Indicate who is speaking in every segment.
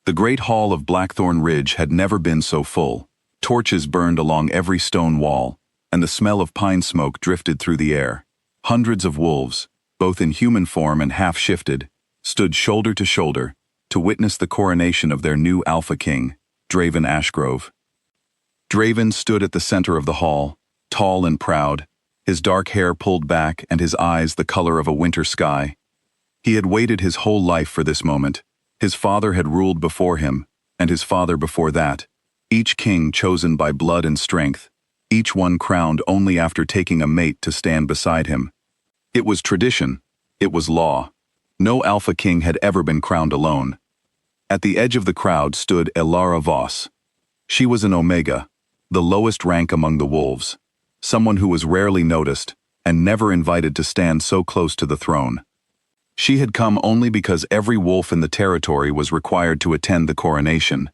Speaker 1: The great hall of Blackthorn Ridge had never been so full. Torches burned along every stone wall, and the smell of pine smoke drifted through the air. Hundreds of wolves, both in human form and half-shifted, stood shoulder to shoulder to witness the coronation of their new Alpha King, Draven Ashgrove. Draven stood at the center of the hall, tall and proud, his dark hair pulled back and his eyes the color of a winter sky. He had waited his whole life for this moment. His father had ruled before him, and his father before that, each king chosen by blood and strength, each one crowned only after taking a mate to stand beside him. It was tradition. It was law. No Alpha King had ever been crowned alone. At the edge of the crowd stood Elara Voss. She was an Omega, the lowest rank among the wolves, someone who was rarely noticed and never invited to stand so close to the throne. She had come only because every wolf in the territory was required to attend the coronation.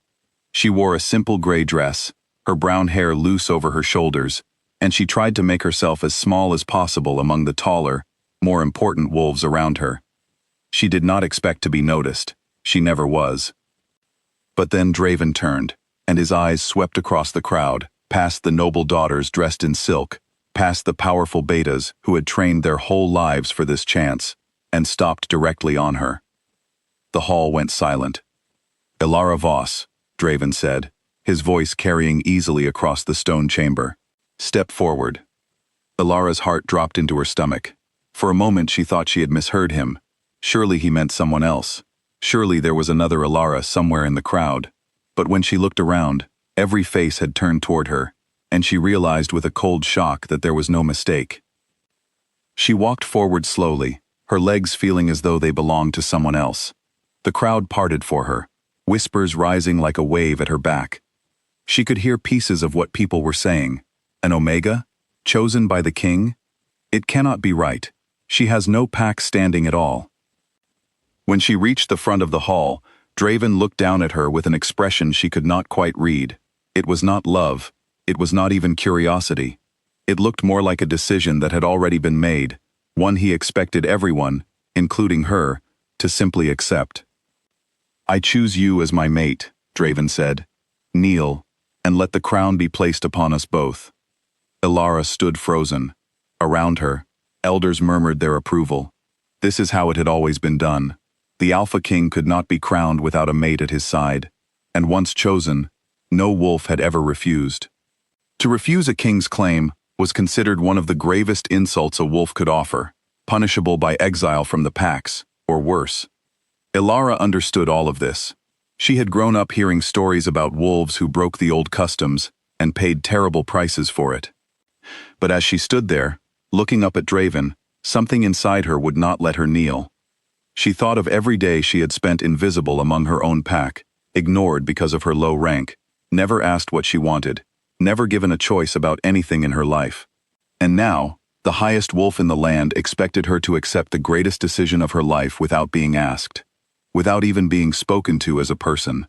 Speaker 1: She wore a simple gray dress, her brown hair loose over her shoulders, and she tried to make herself as small as possible among the taller, more important wolves around her. She did not expect to be noticed. She never was. But then Draven turned, and his eyes swept across the crowd, past the noble daughters dressed in silk, past the powerful betas who had trained their whole lives for this chance, and stopped directly on her. The hall went silent. "Elara Voss," Draven said, his voice carrying easily across the stone chamber. "Step forward." Elara's heart dropped into her stomach. For a moment she thought she had misheard him. Surely he meant someone else. Surely there was another Elara somewhere in the crowd. But when she looked around, every face had turned toward her, and she realized with a cold shock that there was no mistake. She walked forward slowly, her legs feeling as though they belonged to someone else. The crowd parted for her, whispers rising like a wave at her back. She could hear pieces of what people were saying. An Omega? Chosen by the king? It cannot be right. She has no pack standing at all. When she reached the front of the hall, Draven looked down at her with an expression she could not quite read. It was not love. It was not even curiosity. It looked more like a decision that had already been made, one he expected everyone, including her, to simply accept. "I choose you as my mate," Draven said. "Kneel, and let the crown be placed upon us both." Elara stood frozen. Around her, elders murmured their approval. This is how it had always been done. The Alpha King could not be crowned without a mate at his side, and once chosen, no wolf had ever refused. To refuse a king's claim was considered one of the gravest insults a wolf could offer, punishable by exile from the packs, or worse. Elara understood all of this. She had grown up hearing stories about wolves who broke the old customs and paid terrible prices for it. But as she stood there, looking up at Draven, something inside her would not let her kneel. She thought of every day she had spent invisible among her own pack, ignored because of her low rank, never asked what she wanted, never given a choice about anything in her life. And now, the highest wolf in the land expected her to accept the greatest decision of her life without being asked, without even being spoken to as a person.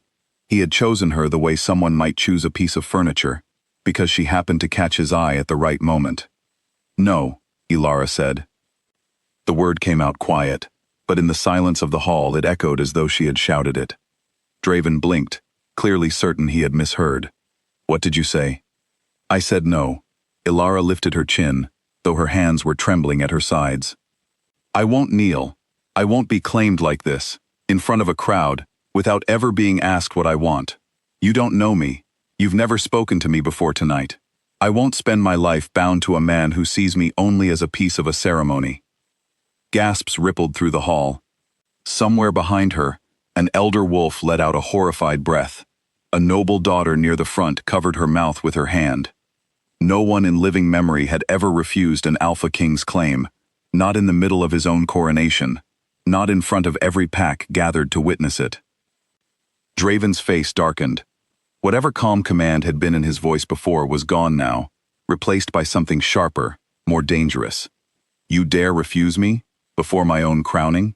Speaker 1: He had chosen her the way someone might choose a piece of furniture, because she happened to catch his eye at the right moment. "No," Elara said. The word came out quiet, but in the silence of the hall it echoed as though she had shouted it. Draven blinked, clearly certain he had misheard. "What did you say?" "I said no." Elara lifted her chin, though her hands were trembling at her sides. "I won't kneel. I won't be claimed like this, in front of a crowd, without ever being asked what I want. You don't know me. You've never spoken to me before tonight. I won't spend my life bound to a man who sees me only as a piece of a ceremony." Gasps rippled through the hall. Somewhere behind her, an elder wolf let out a horrified breath. A noble daughter near the front covered her mouth with her hand. No one in living memory had ever refused an Alpha King's claim, not in the middle of his own coronation, not in front of every pack gathered to witness it. Draven's face darkened. Whatever calm command had been in his voice before was gone now, replaced by something sharper, more dangerous. "You dare refuse me? Before my own crowning?"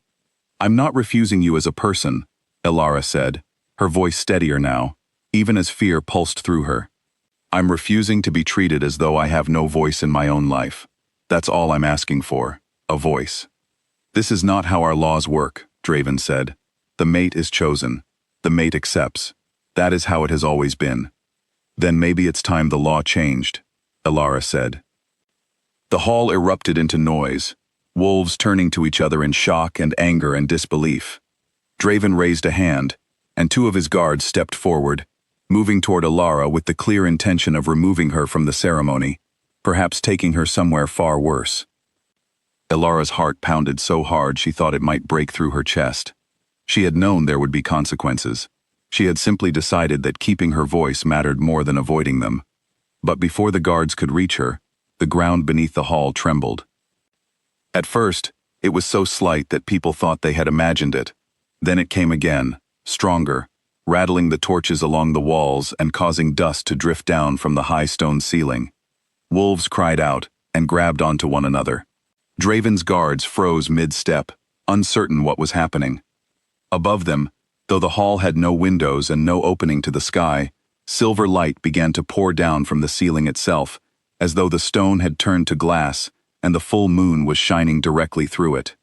Speaker 1: "I'm not refusing you as a person," Elara said, her voice steadier now, even as fear pulsed through her. "I'm refusing to be treated as though I have no voice in my own life. That's all I'm asking for, a voice." "This is not how our laws work," Draven said. "The mate is chosen. the mate accepts. That is how it has always been. Then maybe it's time the law changed, Elara said. The hall erupted into noise, wolves turning to each other in shock and anger and disbelief. Draven raised a hand, and two of his guards stepped forward, moving toward Elara with the clear intention of removing her from the ceremony, perhaps taking her somewhere far worse. Elara's heart pounded so hard she thought it might break through her chest. She had known there would be consequences. She had simply decided that keeping her voice mattered more than avoiding them. But before the guards could reach her, the ground beneath the hall trembled. At first, it was so slight that people thought they had imagined it. Then it came again, stronger, rattling the torches along the walls and causing dust to drift down from the high stone ceiling. Wolves cried out and grabbed onto one another. Draven's guards froze mid-step, uncertain what was happening. Above them, though the hall had no windows and no opening to the sky, silver light began to pour down from the ceiling itself, as though the stone had turned to glass and the full moon was shining directly through it.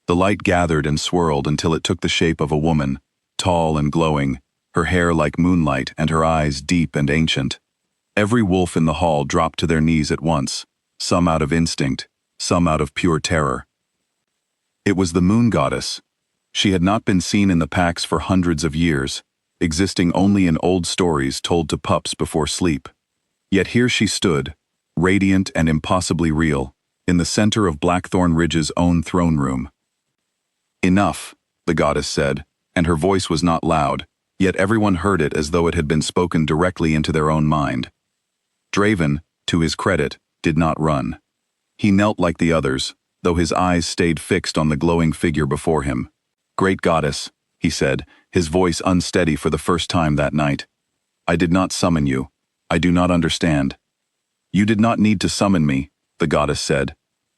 Speaker 1: The light gathered and swirled until it took the shape of a woman, tall and glowing, her hair like moonlight and her eyes deep and ancient. Every wolf in the hall dropped to their knees at once, some out of instinct, some out of pure terror. It was the moon goddess. She had not been seen in the packs for hundreds of years, existing only in old stories told to pups before sleep. Yet here she stood, radiant and impossibly real, in the center of Blackthorn Ridge's own throne room. "Enough," the goddess said, and her voice was not loud, yet everyone heard it as though it had been spoken directly into their own mind. Draven, to his credit, did not run. He knelt like the others, though his eyes stayed fixed on the glowing figure before him. "Great goddess," he said, his voice unsteady for the first time that night. "I did not summon you. I do not understand." "You did not need to summon me," the goddess said.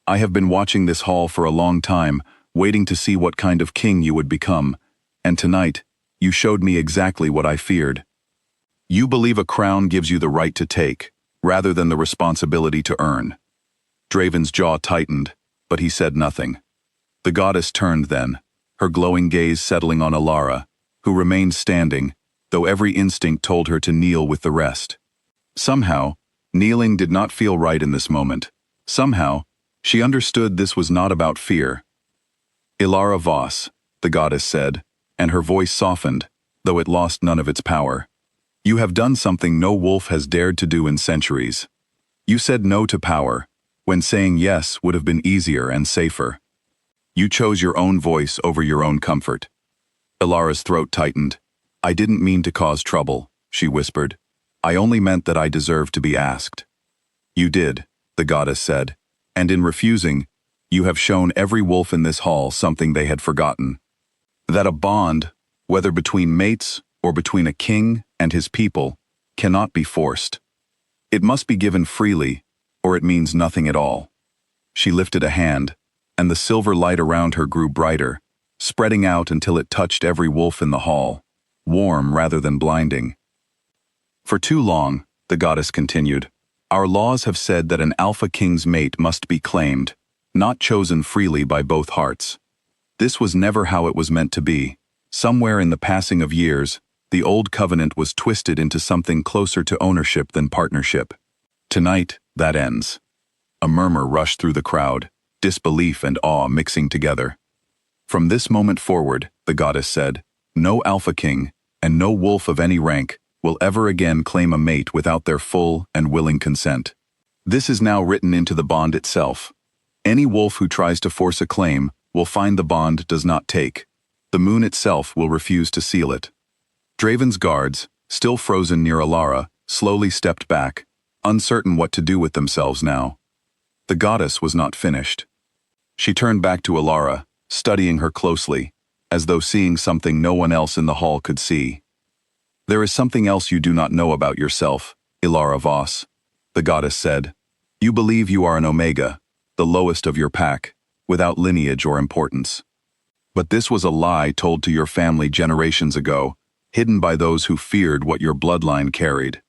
Speaker 1: "I have been watching this hall for a long time, waiting to see what kind of king you would become, and tonight, you showed me exactly what I feared. You believe a crown gives you the right to take, rather than the responsibility to earn." Draven's jaw tightened, but he said nothing. The goddess turned then, her glowing gaze settling on Elara, who remained standing, though every instinct told her to kneel with the rest. Somehow, kneeling did not feel right in this moment. Somehow, she understood this was not about fear. "Elara Voss," the goddess said, and her voice softened, though it lost none of its power. "You have done something no wolf has dared to do in centuries. You said no to power, when saying yes would have been easier and safer. You chose your own voice over your own comfort." Elara's throat tightened. "I didn't mean to cause trouble," she whispered. "I only meant that I deserved to be asked." "You did," the goddess said, "and in refusing, you have shown every wolf in this hall something they had forgotten. That a bond, whether between mates or between a king and his people, cannot be forced. It must be given freely, or it means nothing at all." She lifted a hand, and the silver light around her grew brighter, spreading out until it touched every wolf in the hall, warm rather than blinding. "For too long," the goddess continued, "our laws have said that an alpha king's mate must be claimed, not chosen freely by both hearts. This was never how it was meant to be. Somewhere in the passing of years, the old covenant was twisted into something closer to ownership than partnership. Tonight, that ends." A murmur rushed through the crowd, disbelief and awe mixing together. "From this moment forward," the goddess said, "no alpha king, and no wolf of any rank, will ever again claim a mate without their full and willing consent. This is now written into the bond itself. Any wolf who tries to force a claim will find the bond does not take. The moon itself will refuse to seal it." Draven's guards, still frozen near Elara, slowly stepped back, uncertain what to do with themselves now. The goddess was not finished. She turned back to Elara, studying her closely, as though seeing something no one else in the hall could see. "There is something else you do not know about yourself, Elara Voss," the goddess said. "You believe you are an Omega, the lowest of your pack, without lineage or importance. But this was a lie told to your family generations ago, hidden by those who feared what your bloodline carried."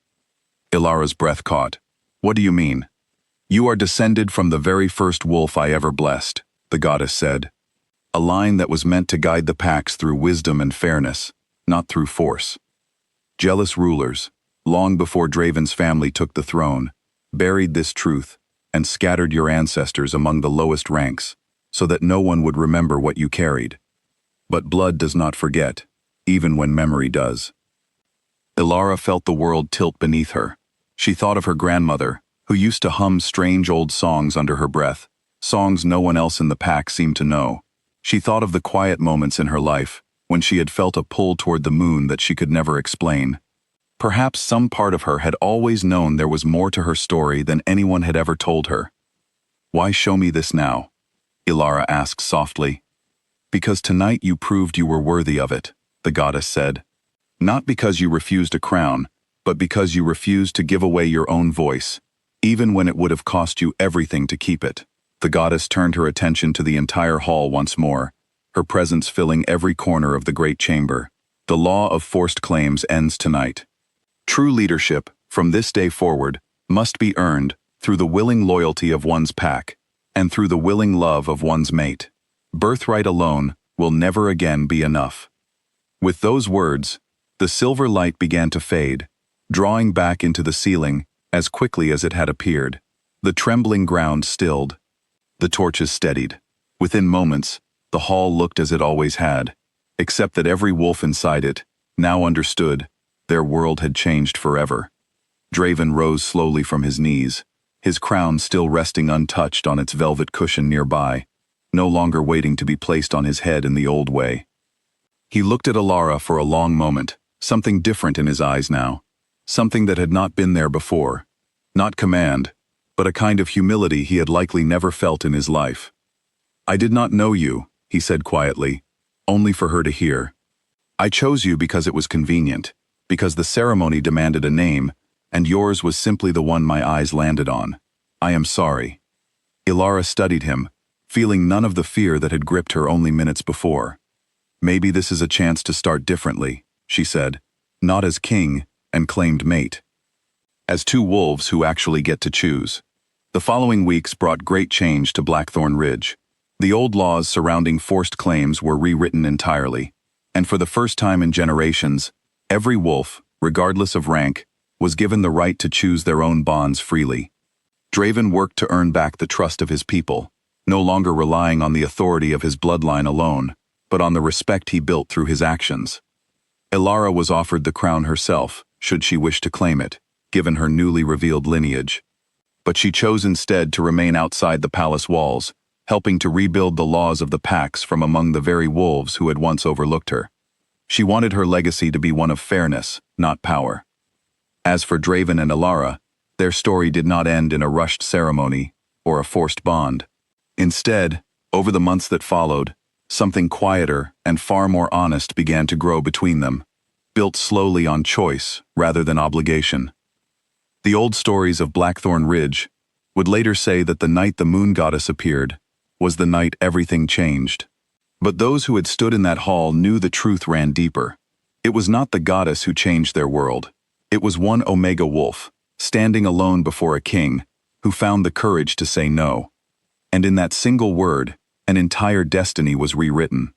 Speaker 1: Elara's breath caught. "What do you mean?" "You are descended from the very first wolf I ever blessed," the goddess said. "A line that was meant to guide the packs through wisdom and fairness. not through force. Jealous rulers, long before Draven's family took the throne, buried this truth and scattered your ancestors among the lowest ranks, so that no one would remember what you carried. But blood does not forget, even when memory does. Ilara felt the world tilt beneath her. She thought of her grandmother, who used to hum strange old songs under her breath, songs no one else in the pack seemed to know. She thought of the quiet moments in her life, when she had felt a pull toward the moon that she could never explain. Perhaps some part of her had always known there was more to her story than anyone had ever told her. "Why show me this now?" Ilara asked softly. "Because tonight you proved you were worthy of it," the goddess said. "Not because you refused a crown, but because you refused to give away your own voice, even when it would have cost you everything to keep it." The goddess turned her attention to the entire hall once more, her presence filling every corner of the great chamber. "The law of forced claims ends tonight. True leadership, from this day forward, must be earned through the willing loyalty of one's pack and through the willing love of one's mate. Birthright alone will never again be enough." With those words, the silver light began to fade, drawing back into the ceiling as quickly as it had appeared. The trembling ground stilled. The torches steadied. Within moments, the hall looked as it always had, except that every wolf inside it now understood their world had changed forever. Draven rose slowly from his knees, his crown still resting untouched on its velvet cushion nearby, no longer waiting to be placed on his head in the old way. He looked at Ilara for a long moment, something different in his eyes now, something that had not been there before. Not command, but a kind of humility he had likely never felt in his life. "I did not know you," he said quietly, only for her to hear. "I chose you because it was convenient, because the ceremony demanded a name, and yours was simply the one my eyes landed on. I am sorry." Ilara studied him, feeling none of the fear that had gripped her only minutes before. "Maybe this is a chance to start differently," she said, "not as king and claimed mate. As two wolves who actually get to choose." The following weeks brought great change to Blackthorn Ridge. The old laws surrounding forced claims were rewritten entirely, and for the first time in generations, every wolf, regardless of rank, was given the right to choose their own bonds freely. Draven worked to earn back the trust of his people, no longer relying on the authority of his bloodline alone, but on the respect he built through his actions. Ilara was offered the crown herself, should she wish to claim it, given her newly revealed lineage. But she chose instead to remain outside the palace walls, helping to rebuild the laws of the packs from among the very wolves who had once overlooked her. She wanted her legacy to be one of fairness, not power. As for Draven and Ilara, their story did not end in a rushed ceremony or a forced bond. Instead, over the months that followed, something quieter and far more honest began to grow between them, built slowly on choice rather than obligation. The old stories of Blackthorn Ridge would later say that the night the moon goddess appeared was the night everything changed. But those who had stood in that hall knew the truth ran deeper. It was not the goddess who changed their world. It was one Omega wolf, standing alone before a king, who found the courage to say no. And in that single word, an entire destiny was rewritten.